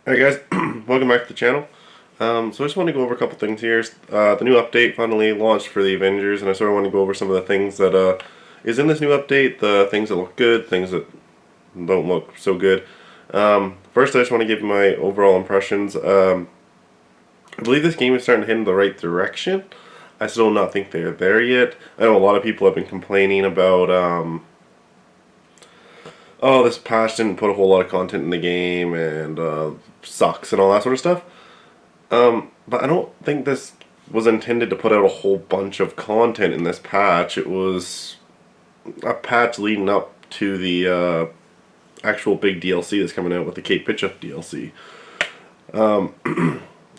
Alright guys, welcome back to the channel. So I just want to go over a couple things here. The new update finally launched for the Avengers, and I sort of want to go over some of the things that is in this new update, the things that look good, things that don't look so good. First I just want to give you my overall impressions. I believe this game is starting to head in the right direction. I still do not think they're there yet. I know a lot of people have been complaining about oh, this patch didn't put a whole lot of content in the game and sucks and all that sort of stuff. But I don't think this was intended to put out a whole bunch of content in this patch. It was a patch leading up to the actual big DLC that's coming out with the Kate Bishop DLC.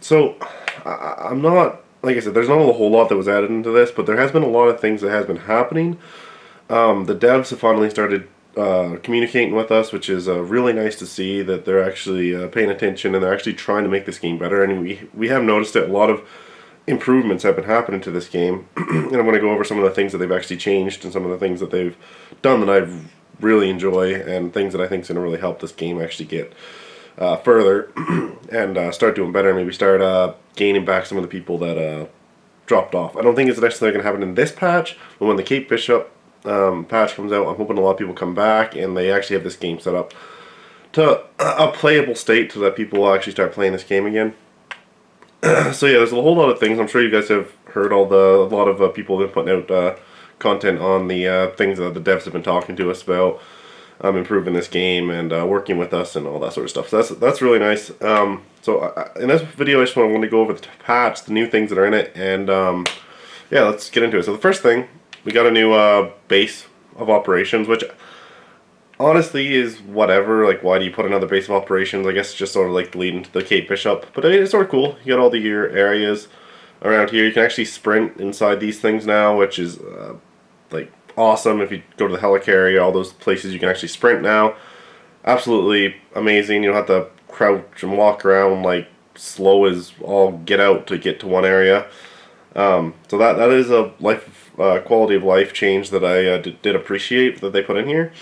So I'm not, like I said, there's not a whole lot that was added into this, but there has been a lot of things that has been happening. The devs have finally started communicating with us, which is really nice to see that they're actually paying attention and they're actually trying to make this game better. And we have noticed that a lot of improvements have been happening to this game, and I'm going to go over some of the things that they've actually changed and some of the things that they've done that I really enjoy and things that I think is going to really help this game actually get further and start doing better. Maybe start gaining back some of the people that dropped off. I don't think it's necessarily going to happen in this patch, but when the Kate Bishop patch comes out, I'm hoping a lot of people come back and they actually have this game set up to a playable state so that people will actually start playing this game again. So yeah, there's a whole lot of things. I'm sure you guys have heard a lot of people have been putting out content on the things that the devs have been talking to us about, improving this game and working with us and all that sort of stuff. So that's really nice. In this video, I just want to go over the patch, the new things that are in it, and yeah, let's get into it. So the first thing, we got a new base of operations, which honestly is whatever. Like, why do you put another base of operations? I guess it's just sort of like leading to the Kate Bishop. But I mean, it's sort of cool. You got all your areas around here. You can actually sprint inside these things now, which is like awesome. If you go to the helicarrier, all those places you can actually sprint now. Absolutely amazing. You don't have to crouch and walk around like slow as all get out to get to one area. So that is a quality of life change that I did appreciate that they put in here.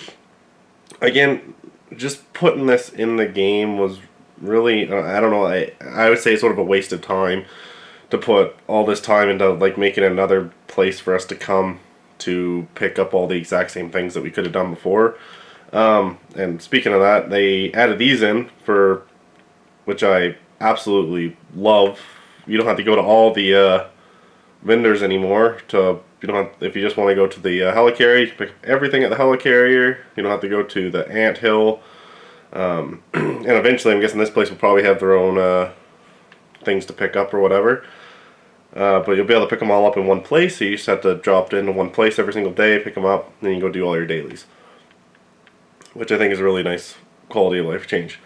Again, just putting this in the game was really, I don't know, I would say it's sort of a waste of time to put all this time into like making another place for us to come to pick up all the exact same things that we could have done before. And speaking of that, they added these in for, which I absolutely love. You don't have to go to all the vendors anymore. You don't have, if you just want to go to the helicarrier, you can pick up everything at the helicarrier. You don't have to go to the anthill. And eventually, I'm guessing this place will probably have their own things to pick up or whatever. But you'll be able to pick them all up in one place. So you just have to drop it into one place every single day, pick them up, and then you go do all your dailies. Which I think is a really nice quality of life change.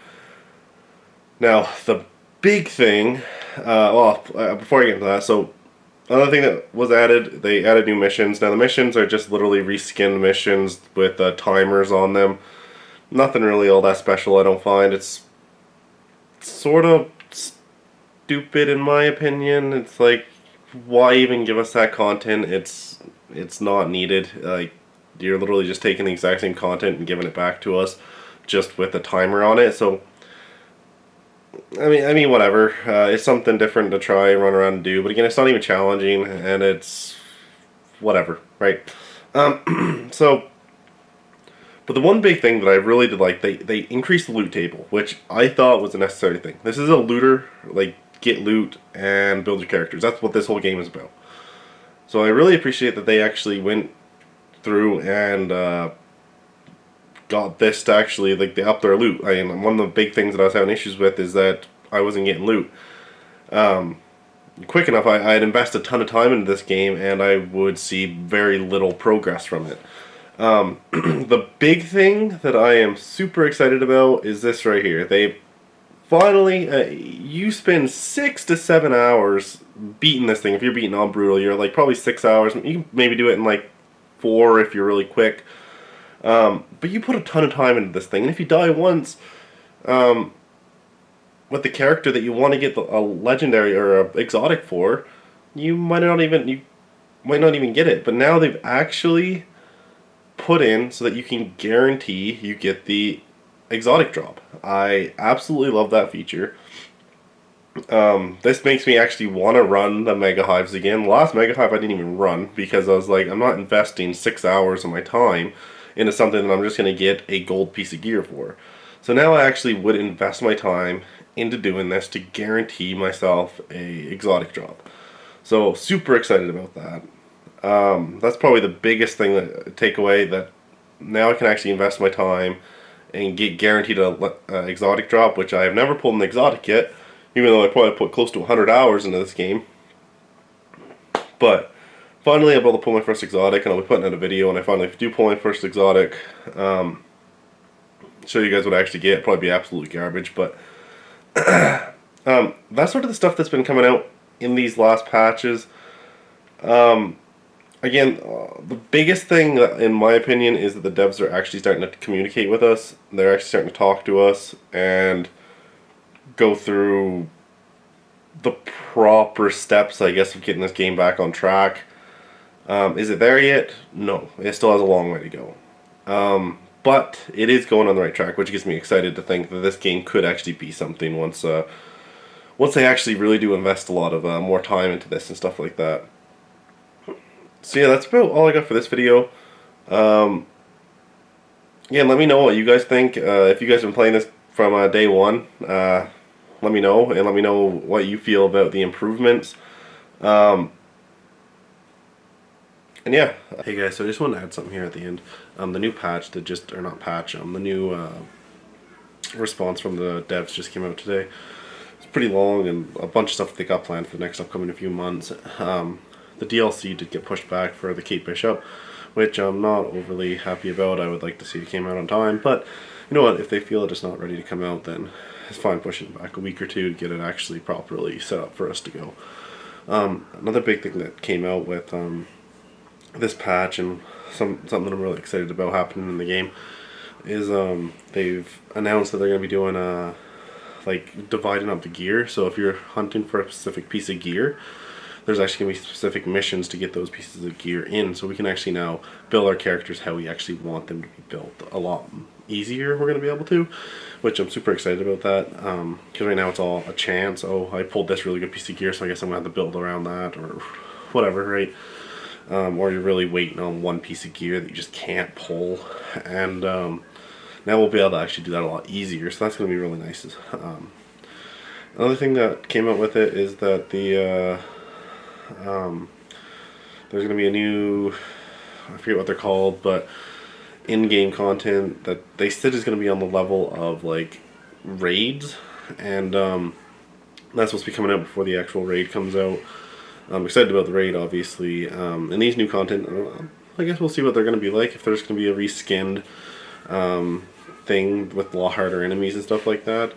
Now, the big thing, before I get into that, so another thing that was added, they added new missions. Now the missions are just literally reskinned missions with timers on them. Nothing really all that special, I don't find. It's sort of stupid in my opinion. It's like, why even give us that content? It's not needed. Like, you're literally just taking the exact same content and giving it back to us, just with a timer on it. So I mean, whatever. It's something different to try and run around and do. But again, it's not even challenging, and it's whatever, right? But the one big thing that I really did like, they increased the loot table, which I thought was a necessary thing. This is a looter, like, get loot and build your characters. That's what this whole game is about. So I really appreciate that they actually went through and got this to actually, like, they upped their loot. I mean, one of the big things that I was having issues with is that I wasn't getting loot quick enough. I'd invest a ton of time into this game and I would see very little progress from it. The big thing that I am super excited about is this right here. They finally, you spend 6 to 7 hours beating this thing. If you're beating on brutal, you're like probably 6 hours. You can maybe do it in like 4 if you're really quick. But you put a ton of time into this thing, and if you die once, with the character that you want to get a legendary or a exotic for, you might not even get it. But now they've actually put in so that you can guarantee you get the exotic drop. I absolutely love that feature. This makes me actually want to run the Mega Hives again. The last Mega Hive I didn't even run because I was like, I'm not investing 6 hours of my time into something that I'm just going to get a gold piece of gear for. So now I actually would invest my time into doing this to guarantee myself a exotic drop. So super excited about that. That's probably the biggest thing that take away, that now I can actually invest my time and get guaranteed a exotic drop, which I have never pulled an exotic yet, even though I probably put close to 100 hours into this game. But finally I'm able to pull my first exotic, and I'll be putting out a video when I finally do pull my first exotic. Show you guys what I actually get. Probably be absolute garbage, but that's sort of the stuff that's been coming out in these last patches. Again, the biggest thing, in my opinion, is that the devs are actually starting to communicate with us. They're actually starting to talk to us and go through the proper steps, I guess, of getting this game back on track. Is it there yet? No. It still has a long way to go. But it is going on the right track, which gets me excited to think that this game could actually be something once they actually really do invest a lot of more time into this and stuff like that. So yeah, that's about all I got for this video. Yeah, let me know what you guys think. If you guys have been playing this from day one, let me know, and let me know what you feel about the improvements. And yeah, hey guys, so I just want to add something here at the end. The new patch that just, or not patch, the new response from the devs just came out today. It's pretty long and a bunch of stuff that they got planned for the next upcoming few months. The DLC did get pushed back for the Kate Bishop, which I'm not overly happy about. I would like to see it came out on time, but you know what, if they feel it's not ready to come out, then it's fine pushing it back a week or two to get it actually properly set up for us to go. Another big thing that came out with this patch, and something that I'm really excited about happening in the game, is they've announced that they're going to be doing like dividing up the gear. So if you're hunting for a specific piece of gear, there's actually going to be specific missions to get those pieces of gear in, so we can actually now build our characters how we actually want them to be built a lot easier. We're going to be able to, which I'm super excited about that, because right now it's all a chance. Oh, I pulled this really good piece of gear, so I guess I'm going to have to build around that, or whatever, right? Or you're really waiting on one piece of gear that you just can't pull, and now we'll be able to actually do that a lot easier, so that's going to be really nice. Another thing that came out with it is that there's going to be a new, I forget what they're called, but in-game content that they said is going to be on the level of like raids, and that's supposed to be coming out before the actual raid comes out. I'm excited about the raid, obviously, and these new content, I guess we'll see what they're going to be like, if there's going to be a reskinned thing with a lot harder enemies and stuff like that.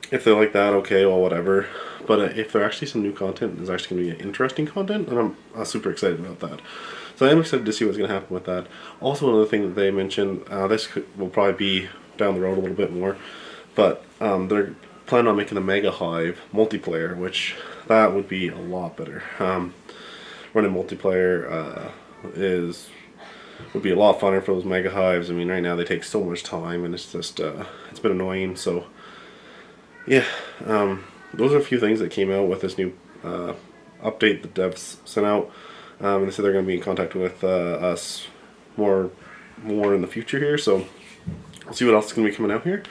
If they're like that, okay, well, whatever. But if there actually some new content, there's actually going to be interesting content, and I'm super excited about that. So I am excited to see what's going to happen with that. Also, another thing that they mentioned, will probably be down the road a little bit more, but they're planning on making the Mega Hive multiplayer, which that would be a lot better. Running multiplayer would be a lot funner for those Mega Hives. I mean, right now they take so much time, and it's just it's been annoying. So yeah, those are a few things that came out with this new update the devs sent out, and they said they're going to be in contact with us more in the future here. So we'll see what else is going to be coming out here.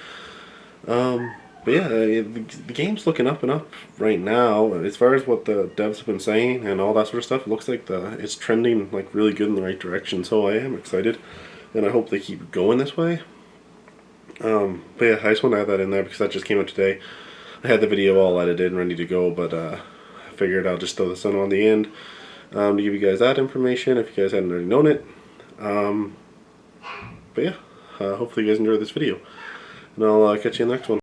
But yeah, the game's looking up and up right now. As far as what the devs have been saying and all that sort of stuff, it looks like it's trending like really good in the right direction. So I am excited, and I hope they keep going this way. But yeah, I just want to add that in there because that just came out today. I had the video all edited and ready to go, but I figured I'll just throw this on the end to give you guys that information if you guys hadn't already known it. But yeah, hopefully you guys enjoyed this video, and I'll catch you in the next one.